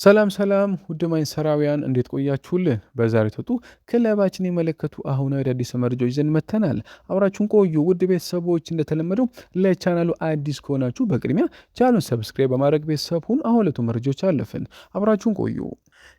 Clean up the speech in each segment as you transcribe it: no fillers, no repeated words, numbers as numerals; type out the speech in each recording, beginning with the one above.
ሰላም ውድ ማንሰራውያን እንዴት ቆያችሁልን? በዛሬው ተጡ ክለባችን የመለከቱ አሁን አዳዲስ መረጃዎች ይዘን መጥተናል። አብራችሁን ቆዩ። ውድ ቤተሰቦች እንደተለመደው ለቻናሉ አዲስ ከሆናችሁ በቅድሚያ ቻናሉን ሰብስክራይብ በማድረግ ቤተሰብ ሁኑ። አሁን ለቱ መረጃዎች አለፍን። አብራችሁን ቆዩ።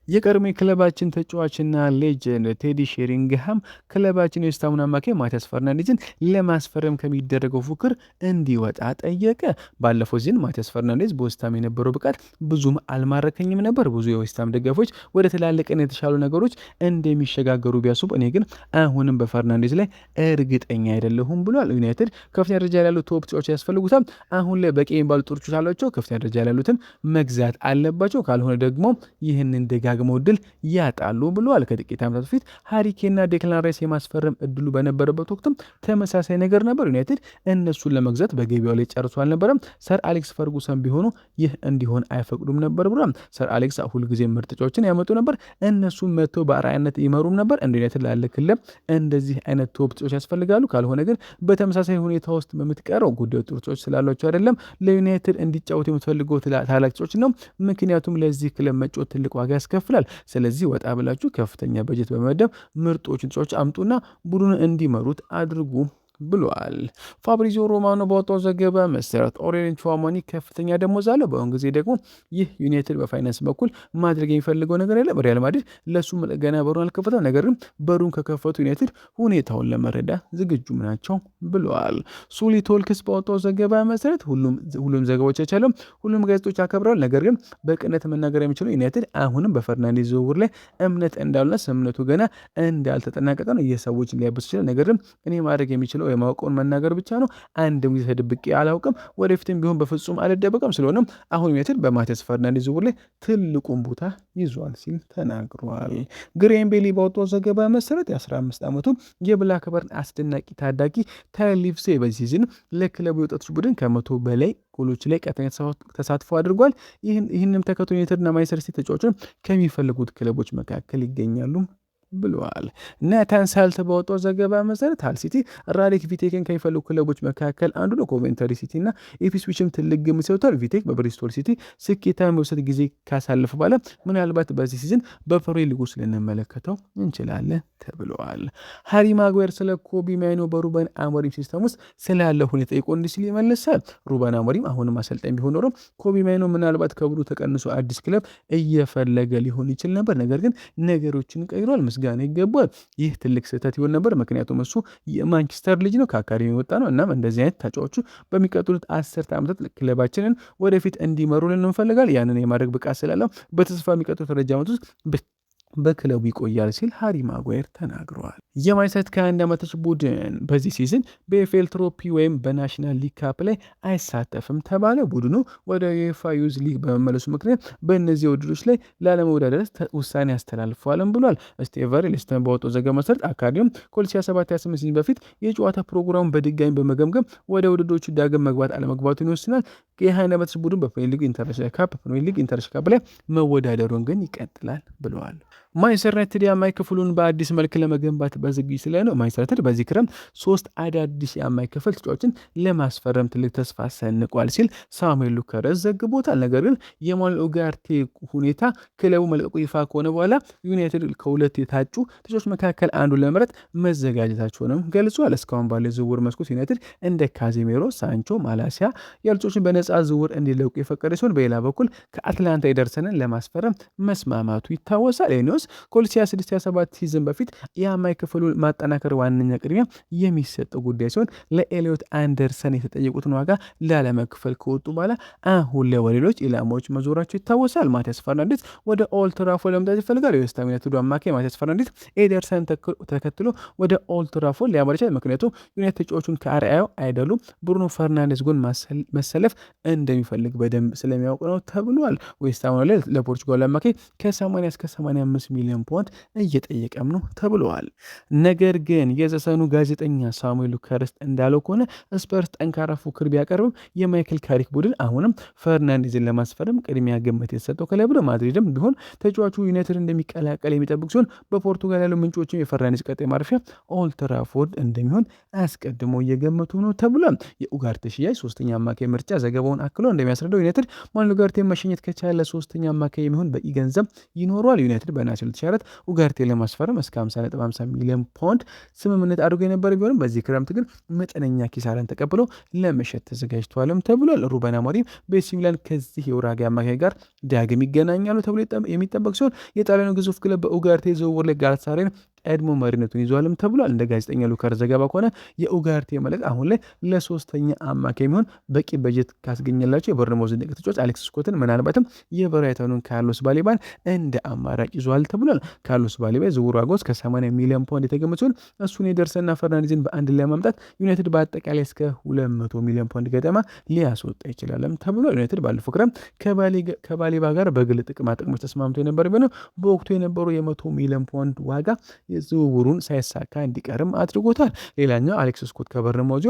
የቀድሞ ክለባችን ተጫዋችና ሌጀንድ ቴዲ ሼሪንግሃም ክለባችን የስታሙን አማካይ ማቲያስ ፈርናንዴዝን ለማስፈረም ከሚደረገው ፉክር እንዲወጣ ጠየቀ። ባለፈው ዚን ማቲያስ ፈርናንዴዝ በዌስትሃም የነበረው ብቃት ብዙም አልማረከኝም ነበር። ብዙ የዌስትሃም ደጋፊዎች ወደ ትላልቅና የተሻሉ ነገሮች እንደሚሸጋገሩ ቢያስቡ፣ እኔ ግን አሁንም በፈርናንዴዝ ላይ እርግጠኛ አይደለሁም ብሏል። ዩናይትድ ከፍተኛ ደረጃ ያሉ ቶፕ ተጫዋቾች ያስፈልጉታል። አሁን ላይ በቂ የሚባሉ ጥሩቾች አሏቸው። ከፍተኛ ደረጃ ያሉትን መግዛት አለባቸው። ካልሆነ ደግሞ ይህንን ደጋግመው እድል ያጣሉ ብለዋል። ከጥቂት ዓመታት በፊት ሃሪኬንና ዴክላን ራይስ የማስፈረም እድሉ በነበረበት ወቅትም ተመሳሳይ ነገር ነበር። ዩናይትድ እነሱን ለመግዛት በገበያው ላይ ጨርሶ አልነበረም። ሰር አሌክስ ፈርጉሰን ቢሆኑ ይህ እንዲሆን አይፈቅዱም ነበር ብሏል። ሰር አሌክስ ሁልጊዜ ምርጥ ተጫዋቾችን ያመጡ ነበር። እነሱን መጥተው በአርአያነት ይመሩም ነበር። እንደ ዩናይትድ ላለ ክለብ እንደዚህ አይነት ቶፕ ተጫዋቾች ያስፈልጋሉ። ካልሆነ ግን በተመሳሳይ ሁኔታ ውስጥ በምትቀረው ጉዳዩ ጥሩ ተጫዋቾች ስላሏቸው አይደለም። ለዩናይትድ እንዲጫወቱ የምትፈልገው ታላቅ ተጫዋች ነው። ምክንያቱም ለዚህ ክለብ መጫወት ትልቅ ዋጋ ያስከፍላል። ስለዚህ ወጣ ብላችሁ ከፍተኛ በጀት በመመደብ ምርጦችን ተጫዋቾች አምጡና ቡድኑን እንዲመሩት አድርጉ ብሏል። ፋብሪዚዮ ሮማኖ ባወጣው ዘገባ መሰረት ኦሬሊያን ቹዋሞኒ ከፍተኛ ደሞዝ አለው። በአሁን ጊዜ ደግሞ ይህ ዩናይትድ በፋይናንስ በኩል ማድረግ የሚፈልገው ነገር የለም። ሪያል ማድሪድ ለሱ ገና በሩን አልከፈተም። ነገር ግን በሩን ከከፈቱ ዩናይትድ ሁኔታውን ለመረዳት ዝግጁም ናቸው ብለዋል። ሱሊ ቶልክስ ባወጣው ዘገባ መሰረት ሁሉም ዘገባዎች የቻለው ሁሉም ጋዜጦች አከብረዋል። ነገር ግን በቅነት መናገር የሚችለው ዩናይትድ አሁንም በፈርናንዴዝ ዝውውር ላይ እምነት እንዳሉና ስምምነቱ ገና እንዳልተጠናቀቀ ነው። የሰዎችን ሊያበስ ይችላል። ነገር ግን እኔ ማድረግ የሚችለው የማውቀውን መናገር ብቻ ነው። አንድም ጊዜ ተደብቄ አላውቅም፣ ወደፊትም ቢሆን በፍጹም አልደበቅም። ስለሆነም አሁን ዩናይትድ በማቲያስ ፈርናንዴዝ ዝውውር ላይ ትልቁን ቦታ ይዟል ሲል ተናግሯል። ግሬም ቤሊ ባወጣው ዘገባ መሰረት የ15 ዓመቱ የብላክበርን አስደናቂ ታዳጊ ታይለር ሊቭሴ በዚህ ሲዝን ለክለቡ የወጣቶች ቡድን ከ100 በላይ ጎሎች ላይ ቀጥተኛ ተሳትፎ አድርጓል። ይህንም ተከትሎ ዩናይትድና ማንቸስተር ሲቲ ተጫዋቾችን ከሚፈልጉት ክለቦች መካከል ይገኛሉ ብለዋል። ናታን ሳልት ባወጣው ዘገባ መሰረት ሃል ሲቲ ራዲክ ቪቴክን ከሚፈልጉ ክለቦች መካከል አንዱ ነው። ኮቬንተሪ ሲቲ እና ኢፕስዊችም ትልቅ ግምት ሰጥተዋል። ቪቴክ በብሪስቶል ሲቲ ስኬታማ የውሰት ጊዜ ካሳለፈ በኋላ ምናልባት በዚህ ሲዝን በፕሪሚየር ሊጉ ልንመለከተው እንችላለን ተብለዋል። ሃሪ ማጓየር ስለ ኮቢ ማይኖ በሩበን አሞሪም ሲስተም ውስጥ ስላለ ሁኔታ እንዲህ ሲል ይመልሳል። ሩበን አሞሪም አሁንም አሰልጣኝ ቢሆን ኖሮ ኮቢ ማይኖ ምናልባት ከቡድኑ ተቀንሶ አዲስ ክለብ እየፈለገ ሊሆን ይችል ነበር። ነገር ግን ነገሮችን ቀይሯል። ምስጋና ይገባል። ይህ ትልቅ ስህተት ይሆን ነበር፣ ምክንያቱም እሱ የማንቸስተር ልጅ ነው፣ ከአካዳሚ የወጣ ነው። እናም እንደዚህ አይነት ተጫዋቹ በሚቀጥሉት 10 ዓመታት ክለባችንን ወደፊት እንዲመሩልን እንፈልጋል። ያንን የማድረግ ብቃት ስላለው በተስፋ የሚቀጥሉት ደረጃ ዓመት ውስጥ በክለቡ ይቆያል ሲል ሃሪ ማጓየር ተናግረዋል። የማንቸስተር ከ21 ዓመቶች ቡድን በዚህ ሲዝን በኤፍኤል ትሮፊ ወይም በናሽናል ሊግ ካፕ ላይ አይሳተፍም ተባለ። ቡድኑ ወደ ዩኤፋ ዩዝ ሊግ በመመለሱ ምክንያት በእነዚህ ውድድሮች ላይ ላለመወዳደር ውሳኔ ያስተላልፈዋልም ብሏል። ስቴቨን ሊስተን ባወጣው ዘገባ መሰረት አካዳሚውም ከ2027/28 ሲዝን በፊት የጨዋታ ፕሮግራሙን በድጋሚ በመገምገም ወደ ውድድሮቹ ዳግም መግባት አለመግባቱን ይወስናል። የ21 ዓመቶች ቡድን በፕሪሚየር ሊግ ኢንተርናሽናል ካፕ ላይ መወዳደሩን ግን ይቀጥላል ብለዋል። ማንቸስተር ዩናይትድ የአማካይ ክፍሉን በአዲስ መልክ ለመገንባት በዝግጅት ላይ ነው። ማንቸስተር ዩናይትድ በዚህ ክረምት 3 አዳዲስ የአማካይ ክፍል ተጫዋቾችን ለማስፈረም ትልቅ ተስፋ ሰንቋል ሲል ሳሙኤል ሉከረስ ዘግቦታል። ነገር ግን የማኑኤል ኡጋርቴ ሁኔታ ክለቡ መልቀቁ ይፋ ከሆነ በኋላ ዩናይትድ ከሁለት የታጩ ተጫዋቾች መካከል አንዱ ለመምረጥ መዘጋጀታቸውንም ገልጿል። እስካሁን ባለ ዝውውር መስኮት ዩናይትድ እንደ ካዜሜሮ፣ ሳንቾ፣ ማላሲያ ያሉ ተጫዋቾችን በነፃ ዝውውር እንዲለቁ የፈቀደ ሲሆን በሌላ በኩል ከአትላንታ ኤደርሰንን ለማስፈረም መስማማቱ ይታወሳል። ከ2026/27 ሲዝን በፊት የአማካይ ክፍሉን ማጠናከር ዋነኛ ቅድሚያ የሚሰጠው ጉዳይ ሲሆን ለኤሊዮት አንደርሰን የተጠየቁትን ዋጋ ላለመክፈል ከወጡ በኋላ አሁን ላይ ወደ ሌሎች ኢላማዎች መዞራቸው ይታወሳል። ማቲያስ ፈርናንዴዝ ወደ ኦልድ ትራፎርድ ለመምጣት ይፈልጋል። የዌስትሃም ዩናይትዱ አማካይ ማቲያስ ፈርናንዴዝ ኤደርሰን ተከትሎ ወደ ኦልድ ትራፎርድ ሊያመራ ይችላል። ምክንያቱም ዩናይትድ ተጫዋቹን ከአርአያው አይደሉም ብሩኖ ፈርናንዴዝ ጎን መሰለፍ እንደሚፈልግ በደንብ ስለሚያውቅ ነው ተብሏል። ዌስትሃም ላይ ለፖርቹጋል አማካይ ከ80 እስከ 85 ሚሊዮን ፓውንድ እየጠየቀም ነው ተብለዋል። ነገር ግን የዘሰኑ ጋዜጠኛ ሳሙኤል ሉካርስት እንዳለው ከሆነ ስፐርስ ጠንካራ ፉክክር ቢያቀርብም የማይክል ካሪክ ቡድን አሁንም ፈርናንዴዝን ለማስፈረም ቅድሚያ ግምት የተሰጠው ክለብ ነው። ማድሪድም ቢሆን ተጫዋቹ ዩናይትድ እንደሚቀላቀል የሚጠብቅ ሲሆን በፖርቱጋል ያሉ ምንጮችም የፈርናንዴዝ ቀጣይ ማረፊያ ኦልድ ትራፎርድ እንደሚሆን አስቀድሞ እየገመቱ ነው ተብሏል። የኡጋርቴ ሽያጭ ሶስተኛ አማካይ ምርጫ ዘገባውን አክሎ እንደሚያስረዳው ዩናይትድ ማኑኤል ኡጋርቴን መሸኘት ከቻለ ሶስተኛ አማካይ የሚሆን በቂ ገንዘብ ይኖረዋል። ዩናይትድ በነሐሴ 2024 ኡጋርቴ ለማስፈረም እስከ 50.50 ሚሊዮን ፓውንድ ስምምነት አድርጎ የነበረ ቢሆንም በዚህ ክረምት ግን መጠነኛ ኪሳራን ተቀብለው ለመሸጥ ተዘጋጅተዋልም ተብሏል። ሩበን አሞሪም በኤሲ ሚላን ከዚህ የኡራጓይ አማካይ ጋር ዳግም ይገናኛሉ ተብሎ የሚጠበቅ ሲሆን የጣሊያኑ ግዙፍ ክለብ በኡጋርቴ ዝውውር ላይ ጋላታሳራይን ቀድሞ መሪነቱን ይዟልም ተብሏል። እንደ ጋዜጠኛ ሉካር ዘገባ ከሆነ የኡጋርቴ መልክ አሁን ላይ ለሶስተኛ አማካይ የሚሆን በቂ በጀት ካስገኘላቸው የቦርንማውዝ ድንቅ ተጫዋች አሌክስ ስኮትን ምናልባትም የብራይተኑን ካርሎስ ባሌባን እንደ አማራጭ ይዟል ተብሏል። ካርሎስ ባሌባ ዝውውሩ ዋጋው እስከ 80 ሚሊዮን ፓውንድ የተገመተ ሲሆን እሱን የደርሰና ፈርናንዴዝን በአንድ ላይ ማምጣት ዩናይትድ በአጠቃላይ እስከ 200 ሚሊዮን ፓውንድ ገደማ ሊያስወጣ ይችላልም ተብሏል። ዩናይትድ ባለፈው ክረምት ከባሌባ ጋር በግል ጥቅማ ጥቅሞች ተስማምቶ የነበረ ቢሆንም በወቅቱ የነበሩ የ100 ሚሊዮን ፓውንድ ዋጋ የዝውውሩን ሳይሳካ እንዲቀርም አድርጎታል። ሌላኛው አሌክስ ስኮት ከቦርንማውዝ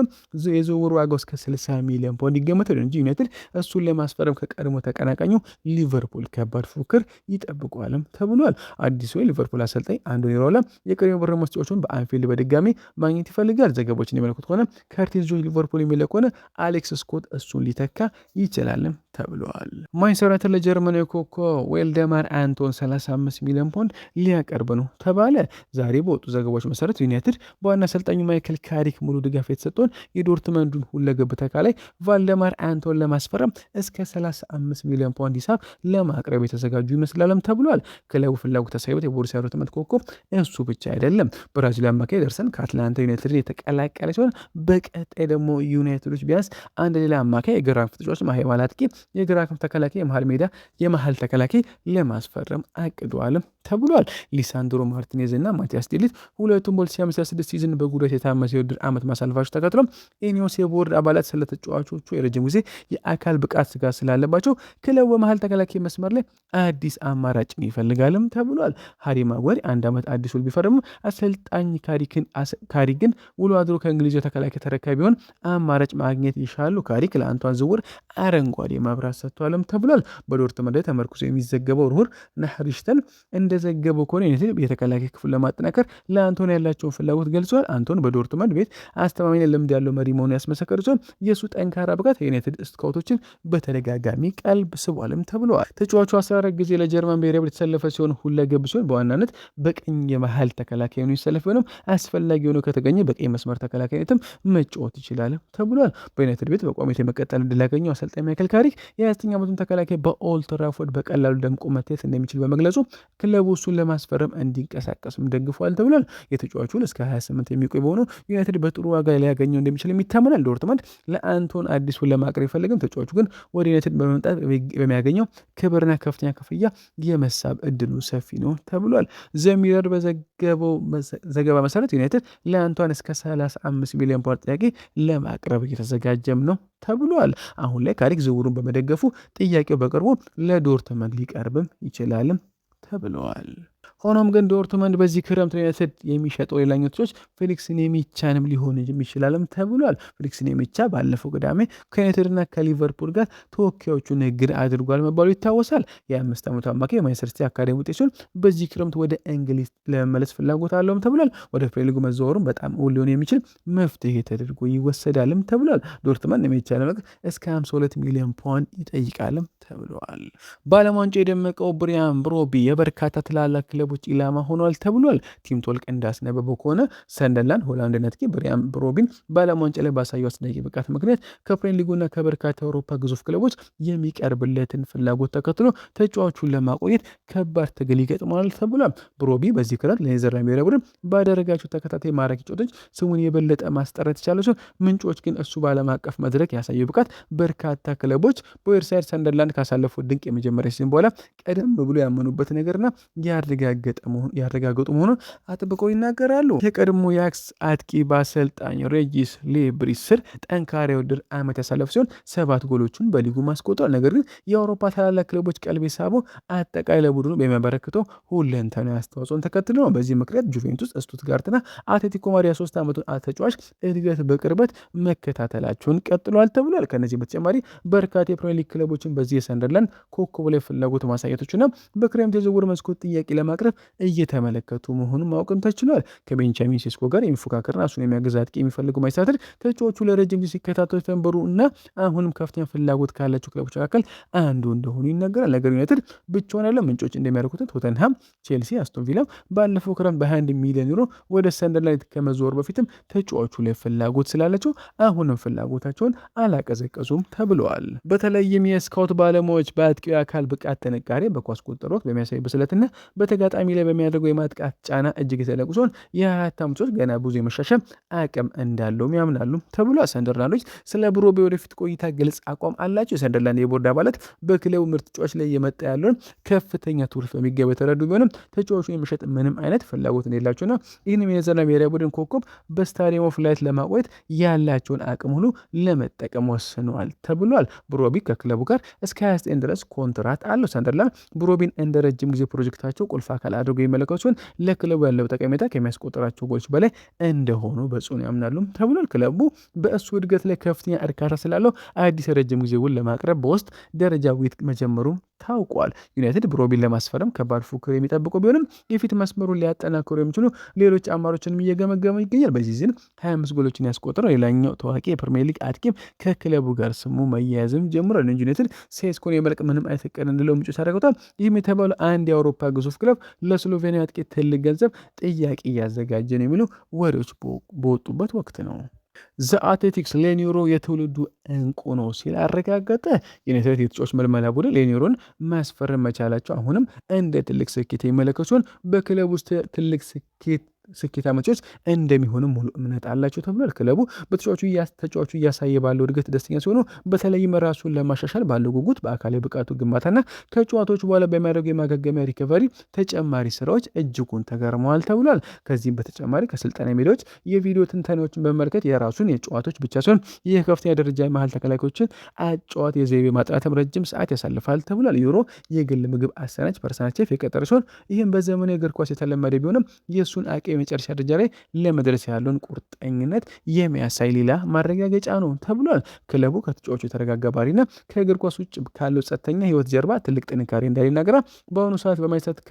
የዝውውሩ ዋጋው እስከ 60 ሚሊዮን ፓውንድ ይገመታል እንጂ ዩናይትድ እሱን ለማስፈረም ከቀድሞ ተቀናቃኙ ሊቨርፑል ከባድ ፉክክር ይጠብቀዋልም ተብሏል። አዲሱ የሊቨርፑል አሰልጣኝ አንቶኒ ራውላ የቀድሞ ቦርንማውዝ ተጫዋቹን በአንፊልድ በድጋሚ ማግኘት ይፈልጋል። ዘገባዎችን የመለኩት ከሆነ ከርቲስ ጆርጅ ሊቨርፑል የሚለቅ ከሆነ አሌክስ ስኮት እሱን ሊተካ ይችላልም ተብለዋል። ማንቸስተር ዩናይትድ ለጀርመናዊ ኮከብ ዌልደማር አንቶን 35 ሚሊዮን ፓውንድ ሊያቀርብ ነው ተባለ። ዛሬ በወጡ ዘገባዎች መሰረት ዩናይትድ በዋና አሰልጣኙ ማይክል ካሪክ ሙሉ ድጋፍ የተሰጠውን የዶርትመንዱን ሁለገብ ተካላይ ቫልደማር አንቶን ለማስፈረም እስከ 35 ሚሊዮን ፓውንድ ሂሳብ ለማቅረብ የተዘጋጁ ይመስላልም ተብሏል። ክለቡ ፍላጎት አሳይበት የቦሩሲያ ዶርትመንድ ኮከብ እሱ ብቻ አይደለም። ብራዚል አማካይ ደርሰን ከአትላንታ ዩናይትድ የተቀላቀለ ሲሆን በቀጣይ ደግሞ ዩናይትዶች ቢያንስ አንድ ሌላ አማካይ የግራ ክንፍ ተጫዋች ማሄማል አጥቂ የግራ ክንፍ ተከላካይ የመሃል ሜዳ የመሃል ተከላካይ ለማስፈረም አቅዷልም ተብሏል። ሊሳንድሮ ማርቲኔዝ እና ማቲያስ ዴሊት ሁለቱም በ2026 ሲዝን በጉዳት የታመሰ የውድድር ዓመት ማሳለፋቸው ተከትሎ ኢኒዮስ የቦርድ አባላት ስለ ተጫዋቾቹ የረጅም ጊዜ የአካል ብቃት ስጋት ስላለባቸው ክለቡ በመሃል ተከላካይ መስመር ላይ አዲስ አማራጭ ይፈልጋልም ተብሏል። ሃሪ ማጓሪ አንድ ዓመት አዲስ ውል ቢፈርም አሰልጣኝ ካሪክ ግን ውሎ አድሮ ከእንግሊዝ ተከላካይ ተረካቢ ቢሆን አማራጭ ማግኘት ይሻሉ። ካሪክ ለአንቷን ዝውውር አረንጓዴ መብራት ሰጥቷልም ተብሏል። በዶርትመንድ ላይ ተመርኩዞ የሚዘገበው ሩሁር ናህሪሽተን እንደዘገበው ከሆነ ዩናይትድ የተከላካይ ክፍል ለማጠናከር ለአንቶን ያላቸውን ፍላጎት ገልጿል። አንቶን በዶርትመንድ ቤት አስተማማኝ ልምድ ያለው መሪ መሆኑ ያስመሰከረ ሲሆን የእሱ ጠንካራ ብቃት የዩናይትድ ስካውቶችን በተደጋጋሚ ቀልብ ስቧልም ተብለዋል። ተጫዋቹ 14 ጊዜ ለጀርመን ብሔራዊ ቡድን የተሰለፈ ሲሆን ሁለገብ ሲሆን በዋናነት በቀኝ የመሃል ተከላካይ ሆኖ ይሰለፍ ቢሆንም አስፈላጊ ሆኖ ከተገኘ በቀኝ መስመር ተከላካይነትም መጫወት ይችላል ተብሏል። በዩናይትድ ቤት በቋሚነት የመቀጠል ዕድል ያገኘው አሰልጣኝ ማይክል ካሪክ የ29 ዓመቱን ተከላካይ በኦልድ ትራፎርድ በቀላሉ ደምቆ መታየት እንደሚችል በመግለጹ ክለቡ እሱን ለማስፈረም እንዲንቀሳቀስም ደግፏል ተብሏል። የተጫዋቹን እስከ 28 የሚቆይ በሆነው ዩናይትድ በጥሩ ዋጋ ሊያገኘው እንደሚችል ይታመናል። ዶርትመንድ ለአንቶን አዲሱን ለማቅረብ ይፈልግም። ተጫዋቹ ግን ወደ ዩናይትድ በመምጣት በሚያገኘው ክብርና ከፍተኛ ክፍያ የመሳብ እድሉ ሰፊ ነው ተብሏል። ዘሚረር በዘገበው ዘገባ መሰረት ዩናይትድ ለአንቶን እስከ 35 ሚሊዮን ፓውንድ ጥያቄ ለማቅረብ እየተዘጋጀም ነው ተብሏል። አሁን ላይ ካሪክ ዝውውሩን በመደገፉ ጥያቄው በቅርቡ ለዶርትመንድ ሊቀርብም ይችላልም ተብለዋል። ሆኖም ግን ዶርትመንድ በዚህ ክረምት ዩናይትድ የሚሸጠው ሌላኛው ተጫዋች ፌሊክስ ኔሜቻንም ሊሆን ይችላልም ተብሏል። ፌሊክስ ኔሜቻ ባለፈው ቅዳሜ ከዩናይትድና ከሊቨርፑል ጋር ተወካዮቹ ንግግር አድርጓል መባሉ ይታወሳል። የ5 ዓመቱ አማካይ የማንቸስተር ሲቲ አካዳሚ ውጤት ሲሆን በዚህ ክረምት ወደ እንግሊዝ ለመመለስ ፍላጎት አለውም ተብሏል። ወደ ፕሪሚየር ሊጉ መዘዋወሩም በጣም እውን ሊሆን የሚችል መፍትሄ ተደርጎ ይወሰዳልም ተብሏል። ዶርትመንድ ኔሜቻ ለመልቀቅ እስከ 52 ሚሊዮን ፓውንድ ይጠይቃልም ተብሏል። በዓለም ዋንጫ የደመቀው ብሪያን ብሮቢ የበርካታ ትላላቅ ክለቦች ኢላማ ሆኗል ተብሏል። ቲም ቶልክ እንዳስነበበው ከሆነ ሰንደርላንድ ሆላንድ ነጥቂ ብሪያን ብሮቢን በዓለም ዋንጫ ላይ ባሳየው አስደናቂ ብቃት ምክንያት ከፕሪሚየር ሊጉና ከበርካታ የአውሮፓ ግዙፍ ክለቦች የሚቀርብለትን ፍላጎት ተከትሎ ተጫዋቹን ለማቆየት ከባድ ትግል ይገጥመዋል ተብሏል። ብሮቢ በዚህ ክረምት ለኔዘርላንድ ብሔራዊ ቡድን ባደረጋቸው ተከታታይ ማራኪ ጨዋታዎች ስሙን የበለጠ ማስጠራት የቻለ ሲሆን ምንጮች ግን እሱ በዓለም አቀፍ መድረክ ያሳየው ብቃት በርካታ ክለቦች በዌርሳይድ ሰንደርላንድ ካሳለፉት ድንቅ የመጀመሪያ ሲዝን በኋላ ቀደም ብሎ ያመኑበት ነገርና የአደጋ ያረጋገጡ መሆኑን አጥብቀው ይናገራሉ። የቀድሞ የአክስ አጥቂ በአሰልጣኝ ሬጂስ ሌብሪስ ስር ጠንካራ የውድድር ዓመት ያሳለፉ ሲሆን 7 ጎሎችን በሊጉ ማስቆጠሯል። ነገር ግን የአውሮፓ ታላላቅ ክለቦች ቀልብ ሳበው አጠቃላይ ለቡድኑ በሚያበረክተው ሁለንተናዊ አስተዋጽኦን ተከትሎ ነው። በዚህ ምክንያት ጁቬንቱስ፣ ስቱትጋርትና አትሌቲኮ ማድሪድ 3 ዓመቱን ተጫዋች እድገት በቅርበት መከታተላቸውን ቀጥሏል ተብሏል። ከነዚህ በተጨማሪ በርካታ የፕሪሚየር ሊግ ክለቦችን በዚህ የሰንደርላንድ ኮከቡ ላይ ፍላጎት ማሳየቶችና በክረምት የዝውውር መስኮት ጥያቄ ለማቅረብ እየተመለከቱ መሆኑን ማወቅም ተችሏል። ከቤንጃሚን ሴስኮ ጋር የሚፎካከር ራሱን የሚያግዝ አጥቂ የሚፈልጉ ማይሳተር ተጫዋቹ ለረጅም ጊዜ ሲከታተሉ ተንበሩ እና አሁንም ከፍተኛ ፍላጎት ካላቸው ክለቦች መካከል አንዱ እንደሆኑ ይነገራል። ነገር ዩናይትድ ብቻውን ያለ ምንጮች እንደሚያደርጉት ቶተንሃም፣ ቼልሲ፣ አስቶን ቪላ ባለፈው ክረምት በ21 ሚሊዮን ዩሮ ወደ ሰንደርላንድ ከመዘወር በፊትም ተጫዋቹ ላይ ፍላጎት ስላላቸው አሁንም ፍላጎታቸውን አላቀዘቀዙም ተብለዋል። በተለይም የስካውት ባለሙያዎች በአጥቂው አካል ብቃት ጥንካሬ፣ በኳስ ቁጥጥር ወቅት በሚያሳይ ብስለትና በተጋጣሚ ላይ በሚያደርገው የማጥቃት ጫና እጅግ የተለቁ ሲሆን የ24 ዓመት ገና ብዙ የመሻሻል አቅም እንዳለውም ያምናሉ ተብሏል። ሰንደርላንዶች ስለ ብሮቢ ወደፊት ቆይታ ግልጽ አቋም አላቸው። የሰንደርላንድ የቦርድ አባላት በክለቡ ምርጥ ተጫዋች ላይ የመጣ ያለውን ከፍተኛ ትርፍ በሚገባ የተረዱ ቢሆንም ተጫዋቹን የመሸጥ ምንም አይነት ፍላጎት እንደሌላቸውና ይህንም የኔዘርላንድ ብሔራዊ ቡድን ኮከብ በስታዲየም ኦፍ ላይት ለማቆየት ያላቸውን አቅም ሁሉ ለመጠቀም ወስነዋል ተብሏል። ብሮቢ ከክለቡ ጋር እስከ 29 ድረስ ኮንትራት አለው። ሰንደርላንድ ብሮቢን እንደ ረጅም ጊዜ ፕሮጀክታቸው ቁልፍ አካል አድርገው የሚመለከቱ ሲሆን ለክለቡ ያለው ጠቀሜታ ከሚያስቆጠራቸው ጎሎች በላይ እንደሆኑ በጽኑ ያምናሉ ተብሏል። ክለቡ በእሱ እድገት ላይ ከፍተኛ እርካታ ስላለው አዲስ የረጅም ጊዜ ውል ለማቅረብ በውስጥ ደረጃ ውይይት መጀመሩም ታውቋል። ዩናይትድ ብሮቢን ለማስፈረም ከባድ ፉክክር የሚጠብቁ ቢሆንም የፊት መስመሩን ሊያጠናክሩ የሚችሉ ሌሎች አማራጮችንም እየገመገመ ይገኛል። በዚህ ሲዝን 25 ጎሎችን ያስቆጠረው ሌላኛው ታዋቂ የፕሪሚየር ሊግ አጥቂም ከክለቡ ጋር ስሙ መያያዝም ጀምሯል። ዩናይትድ ሴስኮን የመልቅ ምንም አይነት እቅድ እንደሌለው ምንጮች አድርገውታል። ይህም የተባለው አንድ የአውሮፓ ግዙፍ ክለብ ለስሎቬኒያ አጥቂ ትልቅ ገንዘብ ጥያቄ እያዘጋጀ ነው የሚሉ ወሬዎች በወጡበት ወቅት ነው። ዘ አትሌቲክስ ሌኒሮ የትውልዱ እንቁ ነው ሲል አረጋገጠ። የዩናይትድ የተጫዋች መልመላ ቡድን ሌኒሮን ማስፈረም መቻላቸው አሁንም እንደ ትልቅ ስኬት የሚመለከቱ ሲሆን በክለብ ውስጥ ትልቅ ስኬታማ ተጫዋች እንደሚሆኑ ሙሉ እምነት አላቸው ተብሏል። ክለቡ ተጫዋቹ እያሳየ ባለው እድገት ደስተኛ ሲሆኑ በተለይም ራሱን ለማሻሻል ባለው ጉጉት በአካላዊ ብቃቱ ግንባታና ከጨዋታዎች በኋላ በሚያደርጉ የማገገሚያ ሪከቨሪ ተጨማሪ ስራዎች እጅጉን ተገርመዋል ተብሏል። ከዚህም በተጨማሪ ከስልጠና ሜዳዎች የቪዲዮ ትንታኔዎችን በመመልከት የራሱን የጨዋታዎች ብቻ ሲሆን ይህ ከፍተኛ ደረጃ መሀል ተከላካዮችን አጨዋወት የዘይቤ ማጥናትም ረጅም ሰዓት ያሳልፋል ተብሏል። ዩሮ የግል ምግብ አሰናጭ ፐርሰናል ቼፍ የቀጠረ ሲሆን ይህም በዘመኑ የእግር ኳስ የተለመደ ቢሆንም የእሱን አቅም የመጨረሻ ደረጃ ላይ ለመድረስ ያለውን ቁርጠኝነት የሚያሳይ ሌላ ማረጋገጫ ነው ተብሏል። ክለቡ ከተጫዋቹ የተረጋጋ ባህሪና ከእግር ኳስ ውጭ ካለው ጸጥተኛ ህይወት ጀርባ ትልቅ ጥንካሬ እንዳለ ይናገራል። በአሁኑ ሰዓት በማንቸስተር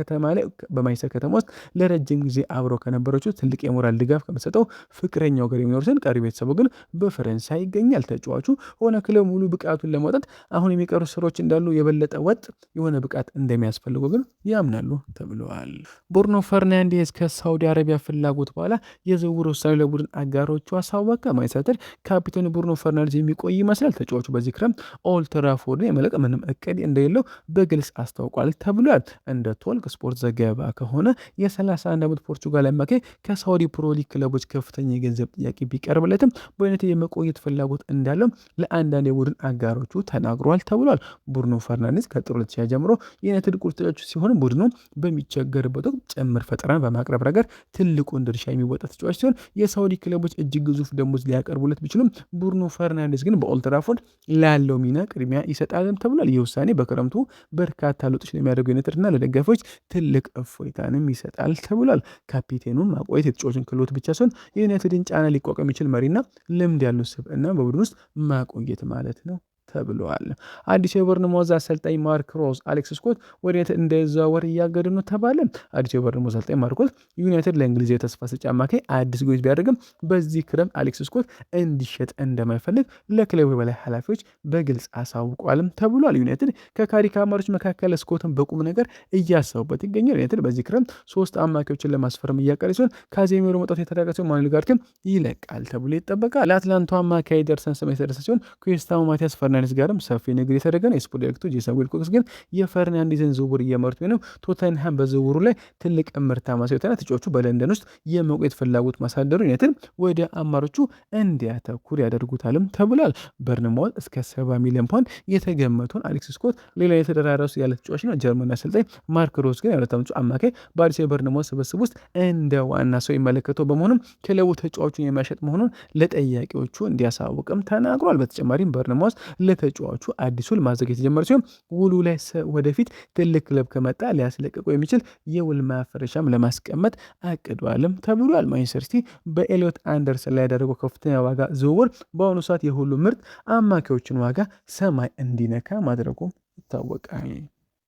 ከተማ ውስጥ ለረጅም ጊዜ አብረው ከነበረችው ትልቅ የሞራል ድጋፍ ከመሰጠው ፍቅረኛው ጋር የሚኖር ሲሆን ቀሪ ቤተሰቡ ግን በፈረንሳይ ይገኛል። ተጫዋቹ ሆነ ክለቡ ሙሉ ብቃቱን ለማውጣት አሁን የሚቀሩ ስራዎች እንዳሉ የበለጠ ወጥ የሆነ ብቃት እንደሚያስፈልጉ ግን ያምናሉ ተብለዋል። ብሩኖ ፈርናንዴዝ ከሳውዲ አረቢያ ፍላጎት በኋላ የዝውውር ውሳኔ ለቡድን አጋሮቹ አሳወቀ። ማንቸስተር ካፒቴን ብሩኖ ፈርናንዴዝ የሚቆይ ይመስላል። ተጫዋቹ በዚህ ክረምት ኦልድ ትራፎርድን የመልቀቅ ምንም እቅድ እንደሌለው በግልጽ አስታውቋል ተብሏል። እንደ ቶልክ ስፖርት ዘገባ ከሆነ የ31 ዓመት ፖርቹጋል አማካይ ከሳውዲ ፕሮ ሊግ ክለቦች ከፍተኛ የገንዘብ ጥያቄ ቢቀርብለትም በዩናይትድ የመቆየት ፍላጎት እንዳለው ለአንዳንድ የቡድን አጋሮቹ ተናግሯል ተብሏል። ብሩኖ ፈርናንዴዝ ከጥር 2020 ጀምሮ የዩናይትድ ቁልፍ ተጫዋች ሲሆን ቡድኑ በሚቸገርበት ወቅት ጭምር ፈጠራን በማቅረብ ረገድ ትልቁን ድርሻ የሚወጣ ተጫዋች ሲሆን የሳውዲ ክለቦች እጅግ ግዙፍ ደሞዝ ሊያቀርቡለት ቢችሉም ብሩኖ ፈርናንዴዝ ግን በኦልድ ትራፎርድ ላለው ሚና ቅድሚያ ይሰጣልም ተብሏል። ይህ ውሳኔ በክረምቱ በርካታ ለውጦች ለሚያደርጉ ዩናይትድና ለደጋፊዎች ትልቅ እፎይታንም ይሰጣል ተብሏል። ካፒቴኑን ማቆየት የተጫዋቹን ክህሎት ብቻ ሲሆን የዩናይትድን ጫና ሊቋቋም የሚችል መሪና ልምድ ያለው ስብዕና በቡድን ውስጥ ማቆየት ማለት ነው ተብለዋል። አዲስ የቦርንማውዝ አሰልጣኝ ማርክ ሮዝ አሌክስ ስኮት ወደ ዩናይትድ እንዳይዘዋወር እያገዱ ነው ተባለ። አዲስ የቦርንማውዝ አሰልጣኝ ማርክ ሮዝ ዩናይትድ ለእንግሊዝ የተስፋ ሰጪ አማካይ አዲስ ጎዝ ቢያደርግም በዚህ ክረምት አሌክስ ስኮት እንዲሸጥ እንደማይፈልግ ለክለቡ የበላይ ኃላፊዎች በግልጽ አሳውቋልም ተብሏል። ዩናይትድ ከካሪካ አማራጮች መካከል ስኮትን በቁም ነገር እያሰቡበት ይገኛል። ዩናይትድ በዚህ ክረምት 3 አማካዮችን ለማስፈረም እያቀረ ሲሆን ካዜሚሮ መውጣቱ የተረጋገጠ ሲሆን ማኑኤል ጋርቲም ይለቃል ተብሎ ይጠበቃል። ለአትላንታ አማካይ ደርሰን ስም የተደረሰ ሲሆን ክሪስቲያኖ ማቲያስ ፈርናንዴዝ ጋርም ሰፊ ንግግር የተደረገ ነው። የስፖርት ዳይሬክተሩ ጄሰን ዊልኮክስ ግን የፈርናንዴዝን ዝውውር እየመሩት ቢሆንም ቶተንሃም በዝውውሩ ላይ ትልቅ እምርታ ማሳየትና ተጫዋቹ በለንደን ውስጥ የመቆየት ፍላጎት ማሳደሩ ዩናይትድ ወደ አማሮቹ እንዲያተኩር ያደርጉታልም ተብሏል። በርንማውዝ እስከ 70 ሚሊዮን ፓውንድ የተገመተውን አሌክስ ስኮት ሌላ የተደራረሱ ያለ ተጫዋች ነው። ጀርመን አሰልጣኝ ማርክ ሮስ ግን የሁለት ዓመቱ አማካይ በአዲስ የበርንማውዝ ስብስብ ውስጥ እንደ ዋና ሰው ይመለከተው በመሆኑም ክለቡ ተጫዋቹን የሚያሸጥ መሆኑን ለጠያቂዎቹ እንዲያሳውቅም ተናግሯል። በተጨማሪም በርንማውዝ ለተጫዋቹ አዲስ ውል ማዘጋጀት የተጀመረ ሲሆን ውሉ ላይ ወደፊት ትልቅ ክለብ ከመጣ ሊያስለቅቀው የሚችል የውል ማፈረሻም ለማስቀመጥ አቅዷልም ተብሏል። ማንቸስተር ሲቲ በኤሊዮት አንደርሰን ላይ ያደረገው ከፍተኛ ዋጋ ዝውውር በአሁኑ ሰዓት የሁሉ ምርጥ አማካዮችን ዋጋ ሰማይ እንዲነካ ማድረጉ ይታወቃል።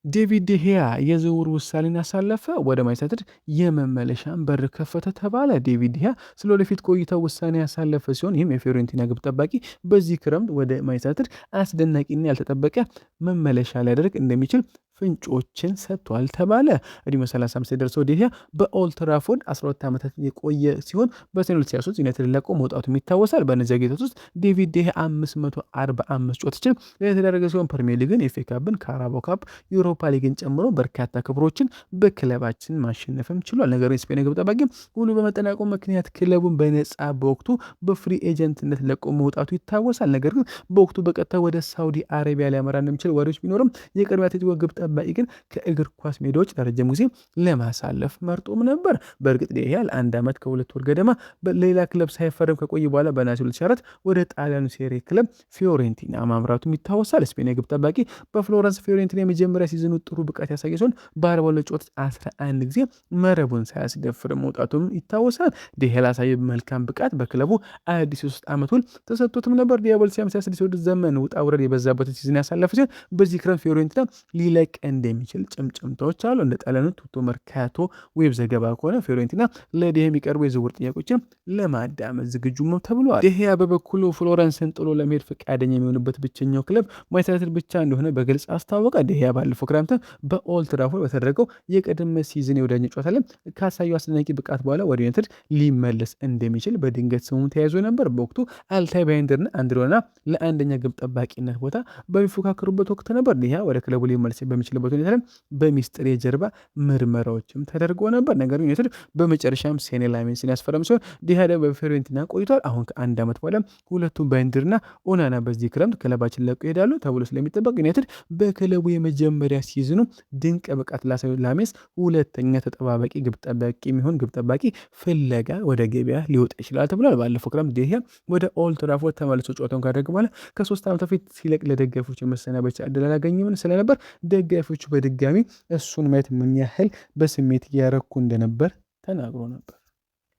ዴቪድ ዴሂያ የዝውውር ውሳኔን ያሳለፈ ወደ ማንቸስተር የመመለሻን በር ከፈተ ተባለ። ዴቪድ ዴሂያ ስለ ወደፊት ቆይታው ውሳኔ ያሳለፈ ሲሆን ይህም የፊዮሬንቲና ግብ ጠባቂ በዚህ ክረምት ወደ ማንቸስተር አስደናቂና ያልተጠበቀ መመለሻ ሊያደርግ እንደሚችል ፍንጮችን ሰጥቷል ተባለ። እድሜው 35 የደረሰው ዴሂያ በኦልትራፎርድ 12 ዓመታት የቆየ ሲሆን በሰኔ 2023 ዩናይትድ ለቆ መውጣቱ ይታወሳል። በእነዚያ ጊዜያት ውስጥ ዴቪድ ዴሂያ 545 ጨዋታዎችን የተደረገ ሲሆን ፕሪሚየር ሊግን፣ ኤፍ ኤ ካፕን፣ ካራባኦ ካፕ፣ ዩሮፓ ሊግን ጨምሮ በርካታ ክብሮችን በክለባችን ማሸነፍም ችሏል። ነገር ግን ስፔን ግብ ጠባቂ ሁሉ በመጠናቀቁ ምክንያት ክለቡን በነፃ በወቅቱ በፍሪ ኤጀንትነት ለቆ መውጣቱ ይታወሳል። ነገር ግን በወቅቱ በቀጥታ ወደ ሳውዲ አረቢያ ሊያመራ እንደሚችል ወሬዎች ቢኖርም የቀድሞ አትሌቲኮ ግብ ጠባቂ ግን ከእግር ኳስ ሜዳዎች ለረጅም ጊዜ ለማሳለፍ መርጦም ነበር። በእርግጥ ዴሂያ ለአንድ ዓመት ከ2 ወር ገደማ በሌላ ክለብ ሳይፈረም ከቆየ በኋላ በነሐሴ 2004 ወደ ጣሊያኑ ሴሪ ክለብ ፊዮሬንቲና ማምራቱም ይታወሳል። ስፔን ግብ ጠባቂ በፍሎረንስ ፊዮሬንቲና የመጀመሪያ ሲዝኑ ጥሩ ብቃት ያሳየ ሲሆን በ42 ጨዋታዎች 11 ጊዜ መረቡን ሳያስደፍር መውጣቱም ይታወሳል። ዴሂያ ላሳየ መልካም ብቃት በክለቡ አዲስ የ3 ዓመት ውል ተሰጥቶትም ነበር። ዴሂያ በ2026 ዘመን ውጣ ውረድ የበዛበትን ሲዝን ያሳለፈ ሲሆን በዚህ ክረምት ፊዮሬንቲና ሊለቅ እንደሚችል ጭምጭምታዎች አሉ። እንደ ጣሊያኑ ቱቶ መርካቶ ዌብ ዘገባ ከሆነ ፊዮሬንቲና ለዴሂያ የሚቀርቡ የዝውውር ጥያቄዎችን ለማዳመጥ ዝግጁ ነው ተብሏል። ዴሂያ በበኩሉ ፍሎረንስን ጥሎ ለመሄድ ፈቃደኛ የሚሆንበት ብቸኛው ክለብ ማንቸስተር ብቻ እንደሆነ በግልጽ አስታወቀ። ዴሂያ ባለፈው ክረምት በኦልድ ትራፎርድ በተደረገው የቅድመ ሲዝን የወዳጅነት ጨዋታ ላይ ካሳየው አስደናቂ ብቃት በኋላ ወደ ዩናይትድ ሊመለስ እንደሚችል በድንገት ስሙ ተያይዞ ነበር። በወቅቱ አልታይ ባይንደርና አንድሮና ለአንደኛ ግብ ጠባቂነት ቦታ በሚፎካከሩበት ወቅት ነበር። ዴሂያ ወደ ክለቡ ሊመለስ በሚችልበት ሁኔታ ላይ በሚስጥር የጀርባ ምርመራዎችም ተደርጎ ነበር። ነገር ግን ዩናይትድ በመጨረሻም ሴኔ ላሜንስን ያስፈረም ሲሆን ዴሂያ በፊዮሬንቲና ቆይቷል። አሁን ከአንድ ዓመት በኋላ ሁለቱም ባይንደርና ኦናና በዚህ ክረምት ክለባችን ለቀው ይሄዳሉ ተብሎ ስለሚጠበቅ ዩናይትድ በክለቡ የመጀመሪያ ሲዝኑ ድንቅ ብቃት ላሳዩ ላሜንስ ሁለተኛ ተጠባባቂ ግብ ጠባቂ የሚሆን ግብ ጠባቂ ፍለጋ ወደ ገበያ ሊወጣ ይችላል ተብሏል። ባለፈው ክረምት ዴሂያ ወደ ኦልድ ትራፎርድ ተመልሶ ጨዋታውን ካደረገ በኋላ ከ3 ዓመት በፊት ሲለቅ ለደጋፊዎች የመሰናበቻ ዕድል አላገኘም ስለነበር ደጋፊዎቹ በድጋሚ እሱን ማየት ምን ያህል በስሜት እያረኩ እንደነበር ተናግሮ ነበር።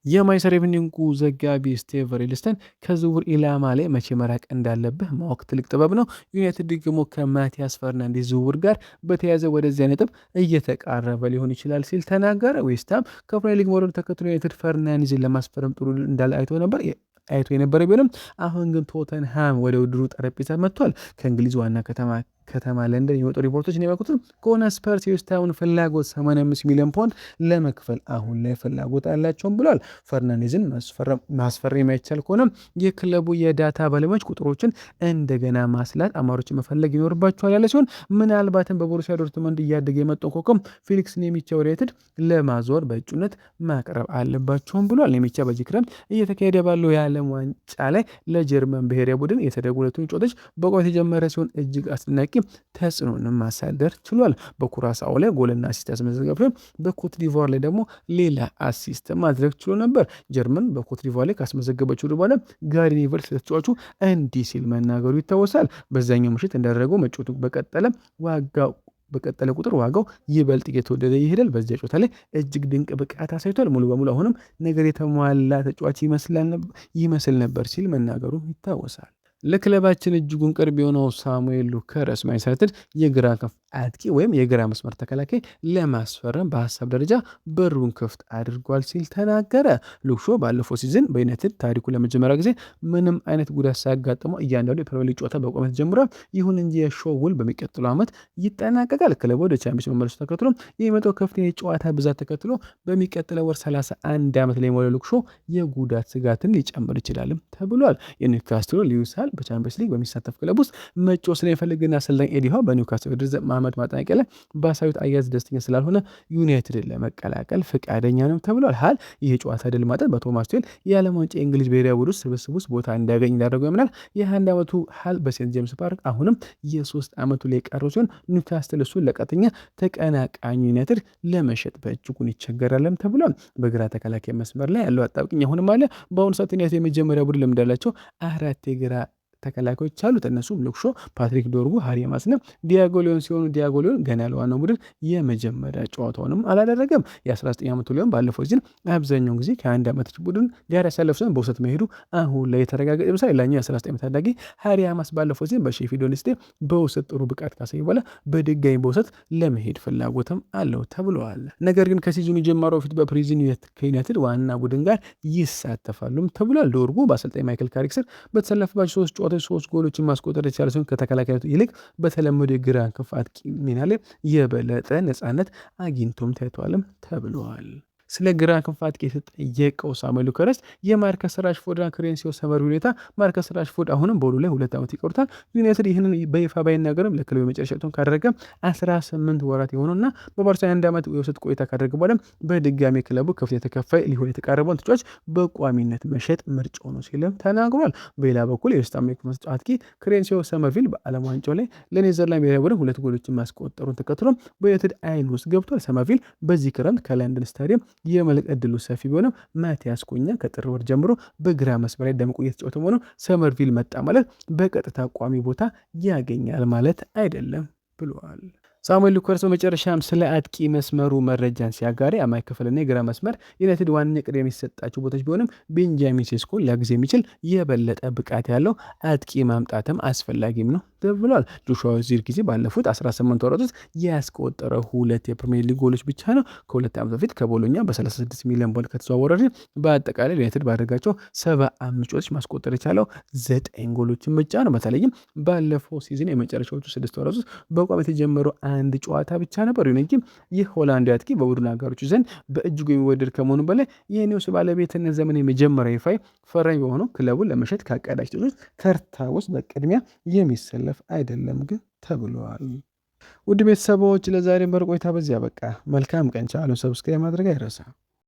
የማንቸስተር ኢቭኒንጉ ዘጋቢ ስቴቭ ሪልስተን ከዝውውር ኢላማ ላይ መቼ መራቅ እንዳለብህ ማወቅ ትልቅ ጥበብ ነው። ዩናይትድ ደግሞ ከማቲያስ ፈርናንዴዝ ዝውውር ጋር በተያያዘ ወደዚያ ነጥብ እየተቃረበ ሊሆን ይችላል ሲል ተናገረ። ዌስትሃም ከፕሪሚየር ሊግ መውረዱን ተከትሎ ዩናይትድ ፈርናንዴዝን ለማስፈረም ጥሩ እንዳለ አይቶ የነበረ ቢሆንም አሁን ግን ቶተንሃም ወደ ውድድሩ ጠረጴዛ መጥቷል። ከእንግሊዝ ዋና ከተማ ለንደን የወጡ ሪፖርቶች የሚያመለክቱት ከሆነ ስፐርስ የዌስትሃምን ፍላጎት 85 ሚሊዮን ፓውንድ ለመክፈል አሁን ላይ ፍላጎት አላቸውም ብሏል። ፈርናንዴዝን ማስፈረም የማይቻል ከሆነ የክለቡ የዳታ ባለሙያዎች ቁጥሮችን እንደገና ማስላት አማሮችን መፈለግ ይኖርባቸዋል ያለ ሲሆን ምናልባትም በቦሩሲያ ዶርትመንድ እያደገ የመጣው ኮከብ ፌሊክስ ኔሚቻ ወደ ዩናይትድ ለማዞር በእጩነት ማቅረብ አለባቸውም ብሏል። ኔሚቻ በዚህ ክረምት እየተካሄደ ባለው የዓለም ዋንጫ ላይ ለጀርመን ብሔራዊ ቡድን የተደረጉትን ጨዋታዎች በቋት የጀመረ ሲሆን እጅግ አስደናቂ ተጽዕኖንም ማሳደር ችሏል። በኩራሳኦ ላይ ጎልና አሲስት ያስመዘገበ ሲሆን በኮትዲቫር ላይ ደግሞ ሌላ አሲስት ማድረግ ችሎ ነበር። ጀርመን በኮትዲቫር ላይ ካስመዘገበችው በኋላ ጋሪ ኔቨል ስለተጫዋቹ እንዲህ ሲል መናገሩ ይታወሳል። በዛኛው ምሽት እንዳደረገው መጫወቱ በቀጠለ ቁጥር ዋጋው ይበልጥ እየተወደደ ይሄዳል። በዚያ ጨዋታ ላይ እጅግ ድንቅ ብቃት አሳይቷል። ሙሉ በሙሉ አሁንም ነገር የተሟላ ተጫዋች ይመስል ነበር ሲል መናገሩ ይታወሳል። ለክለባችን እጅጉን ቅርብ የሆነው ሳሙኤል ሉከረስ ማንቸስተር የግራ ክንፍ አጥቂ ወይም የግራ መስመር ተከላካይ ለማስፈረም በሀሳብ ደረጃ በሩን ክፍት አድርጓል ሲል ተናገረ። ሉክሾ ባለፈው ሲዝን በዩናይትድ ታሪኩ ለመጀመሪያ ጊዜ ምንም አይነት ጉዳት ሳያጋጥመው እያንዳንዱ የፕሪሚየር ሊግ ጨዋታ በቋሚነት ጀምሯል። ይሁን እንጂ የሾው ውል በሚቀጥለው ዓመት ይጠናቀቃል። ክለቡ ወደ ቻምፒዮንስ መመለሱ ተከትሎ የሚመጣው ከፍተኛ የጨዋታ ብዛት ተከትሎ በሚቀጥለው ወር 31 ዓመት ላይ የሞላው ሉክሾ የጉዳት ስጋትን ሊጨምር ይችላልም ተብሏል። የኒውካስትሉ ሊዩስ ሃል በቻምፒየንስ ሊግ በሚሳተፍ ክለብ ውስጥ መጫወት ስለሚፈልግና አሰልጣኝ ኤዲ ሃው በኒውካስል ውድድር ዓመት ማጠናቀቂያ ላይ ባሳዩት አያያዝ ደስተኛ ስላልሆነ ዩናይትድን ለመቀላቀል ፈቃደኛ ነው ተብሏል። ሃል ይህ ጨዋታ ድል ማጣት በቶማስ ቱሄል የዓለም ዋንጫ የእንግሊዝ ብሔራዊ ቡድን ስብስብ ውስጥ ቦታ እንዲያገኝ እንዳደረገው ያምናል። የ21 ዓመቱ ሃል በሴንት ጄምስ ፓርክ አሁንም የ3 ዓመቱ ላይ ቀረው ሲሆን ኒውካስትል እሱን ለቀጥተኛ ተቀናቃኝ ዩናይትድ ለመሸጥ በእጅጉን ይቸገራልም ተብሏል። በግራ ተከላካይ መስመር ላይ ያለው አጣብቅኝ አሁንም አለ። በአሁኑ ሰዓት ዩናይትድ የመጀመሪያ ቡድን ልምድ ያላቸው 4 የግራ ተከላካዮች አሉት። እነሱም ሉክ ሾ፣ ፓትሪክ ዶርጉ፣ ሃሪ ማስነ፣ ዲያጎ ሊዮን ሲሆኑ ዲያጎ ሊዮን ገና ለዋናው ቡድን የመጀመሪያ ጨዋታውንም አላደረገም። የ19 ዓመቱ ሊዮን ባለፈው ሲዝን አብዛኛውን ጊዜ ከ1 ዓመት ቡድን ጋር ያሳለፍ ሲሆን በውሰት መሄዱ አሁን ላይ የተረጋገጠ ይመስላል። ሌላኛው የ19 ዓመት ታዳጊ ሃሪ ማስ ባለፈው ሲዝን በሼፊልድ ዌድነስዴ በውሰት ጥሩ ብቃት ካሳየ በኋላ በድጋሚ በውሰት ለመሄድ ፍላጎትም አለው ተብለዋል። ነገር ግን ከሲዝኑ የጀመረው ፊት በፕሪዝን ከዩናይትድ ዋና ቡድን ጋር ይሳተፋሉም ተብሏል። ዶርጉ በአሰልጣኝ ማይክል ካሪክ ስር በተሰለፈባቸው 3 ጨዋታዎች 3 ጎሎችን ማስቆጠር የቻለ ሲሆን ከተከላካዩ ይልቅ በተለመደ የግራ ክንፍ አጥቂ ሚና ላይ የበለጠ ነፃነት አግኝቶም ታይቷልም ተብለዋል። ስለ ግራ ክንፍ አጥቂ የተጠየቀው ሳሙኤል ሉካስ የማርከስ ራሽፎርድና ክሬንሲዮ ሰመር ሁኔታ ማርከስ ራሽፎርድ አሁንም በውሉ ላይ 2 ዓመት ይቆርታል። ዩናይትድ ይህንን በይፋ ባይናገርም ለክለቡ የመጨረሻ ጨዋታውን ካደረገ 18 ወራት የሆነውና በባርሴሎና 1 ዓመት የውሰት ቆይታ ካደረገ በኋላ በድጋሚ ክለቡ ከፍተኛ ተከፋይ ሊሆን የተቃረበውን ተጫዋች በቋሚነት መሸጥ ምርጫው ነው ሲልም ተናግሯል። በሌላ በኩል የዌስትሃም አጥቂ ክሬንሲዮ ሰመርቪል በዓለም ዋንጫው ላይ ለኔዘርላንድ ብሔራዊ ቡድን 2 ጎሎችን ማስቆጠሩን ተከትሎ በዩናይትድ አይን ውስጥ ገብቷል። ሰመርቪል በዚህ ክረምት ከለንደን ስታዲየም የመልቀቅ ዕድሉ ሰፊ ቢሆንም ማቲያስ ኩኛ ከጥር ወር ጀምሮ በግራ መስመር ላይ ደምቆ እየተጫወተ መሆኑ ሰመርቪል መጣ ማለት በቀጥታ ቋሚ ቦታ ያገኛል ማለት አይደለም ብለዋል። ሳሙኤል ሉካስ በመጨረሻም ስለ አጥቂ መስመሩ መረጃን ሲያጋሪ አማካይ ክፍልና የግራ መስመር ዩናይትድ ዋነኛ ቅድሚያ የሚሰጣቸው ቦታዎች ቢሆንም ቤንጃሚን ሴስኮ ሊያግዝ የሚችል የበለጠ ብቃት ያለው አጥቂ ማምጣትም አስፈላጊም ነው ተብሏል። ጆሹዋ ዚርክዜ ባለፉት 18 ወራት ውስጥ ያስቆጠረው 2 የፕሪሚየር ሊግ ጎሎች ብቻ ነው። ከ2 ዓመት በፊት ከቦሎኛ በ36 ሚሊዮን ፓውንድ ከተዘዋወረ በአጠቃላይ ዩናይትድ ባደረጋቸው 75 ጨዋታዎች ማስቆጠር የቻለው 9 ጎሎችን ብቻ ነው። በተለይም ባለፈው ሲዝን የመጨረሻዎቹ 6 ወራት ውስጥ በቋሚ የተጀመረው አንድ ጨዋታ ብቻ ነበር። ይሁን እንጂ ይህ ሆላንዳዊ አጥቂ በቡድን አጋሮቹ ዘንድ በእጅጉ የሚወደድ ከመሆኑ በላይ የኒውስ ባለቤትነት ዘመን የመጀመሪያ ይፋይ ፈራኝ በሆነው ክለቡን ለመሸጥ ካቀዳቸው ተርታ ውስጥ በቅድሚያ የሚሰለፍ አይደለም ግን ተብለዋል። ውድ ቤተሰቦች ለዛሬ መር ቆይታ በዚያ በቃ። መልካም ቀን። ቻናሉን ሰብስክራይብ ማድረግ አይረሳ።